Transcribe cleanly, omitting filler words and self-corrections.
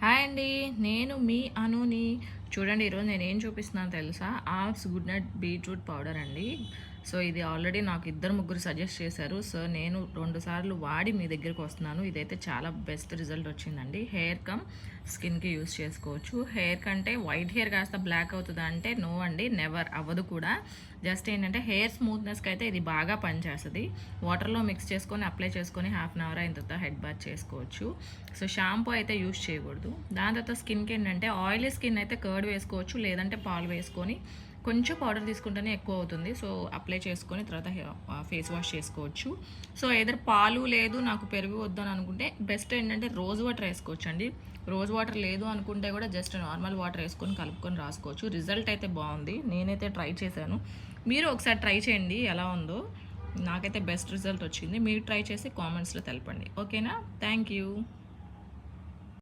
Hi అండి. నేను మీ అనుని. చూడండి ఈరోజు నేనేం చూపిస్తున్నానో తెలుసా? ఆప్స్ గుడ్ నైట్ బీట్రూట్ పౌడర్ అండి. సో ఇది ఆల్రెడీ నాకు ఇద్దరు ముగ్గురు సజెస్ట్ చేశారు. సో నేను 2 సార్లు వాడి మీ దగ్గరికి వస్తున్నాను. ఇదైతే చాలా బెస్ట్ రిజల్ట్ వచ్చిందండి. హెయిర్ కమ్ స్కిన్కి యూస్ చేసుకోవచ్చు. హెయిర్ కంటే వైట్ హెయిర్ కాస్త బ్లాక్ అవుతుందా అంటే నో అండి, నెవర్ అవ్వదు కూడా. జస్ట్ ఏంటంటే హెయిర్ స్మూత్నెస్కి అయితే ఇది బాగా పనిచేస్తుంది. వాటర్లో మిక్స్ చేసుకొని అప్లై చేసుకొని హాఫ్ అన్ అవర్ అయిన తర్వాత హెడ్ బాత్ చేసుకోవచ్చు. సో షాంపూ అయితే యూస్ చేయకూడదు. దాని తర్వాత స్కిన్కి ఏంటంటే ఆయిలీ స్కిన్ అయితే కర్డ్ వేసుకోవచ్చు, లేదంటే పాలు వేసుకొని కొంచెం పౌడర్ తీసుకుంటేనే ఎక్కువ అవుతుంది. సో అప్లై చేసుకొని తర్వాత ఫేస్ వాష్ చేసుకోవచ్చు. సో ఏదర్ పాలు లేదు నాకు పెరుగు వద్దని అనుకుంటే బెస్ట్ ఏంటంటే రోజ్ వాటర్ వేసుకోవచ్చు అండి. రోజ్ వాటర్ లేదు అనుకుంటే కూడా జస్ట్ నార్మల్ వాటర్ వేసుకొని కలుపుకొని రాసుకోవచ్చు. రిజల్ట్ అయితే బాగుంది, నేనైతే ట్రై చేశాను. మీరు ఒకసారి ట్రై చేయండి ఎలా ఉందో. నాకైతే బెస్ట్ రిజల్ట్ వచ్చింది. మీరు ట్రై చేసి కామెంట్స్లో తెలపండి. ఓకేనా? Thank you.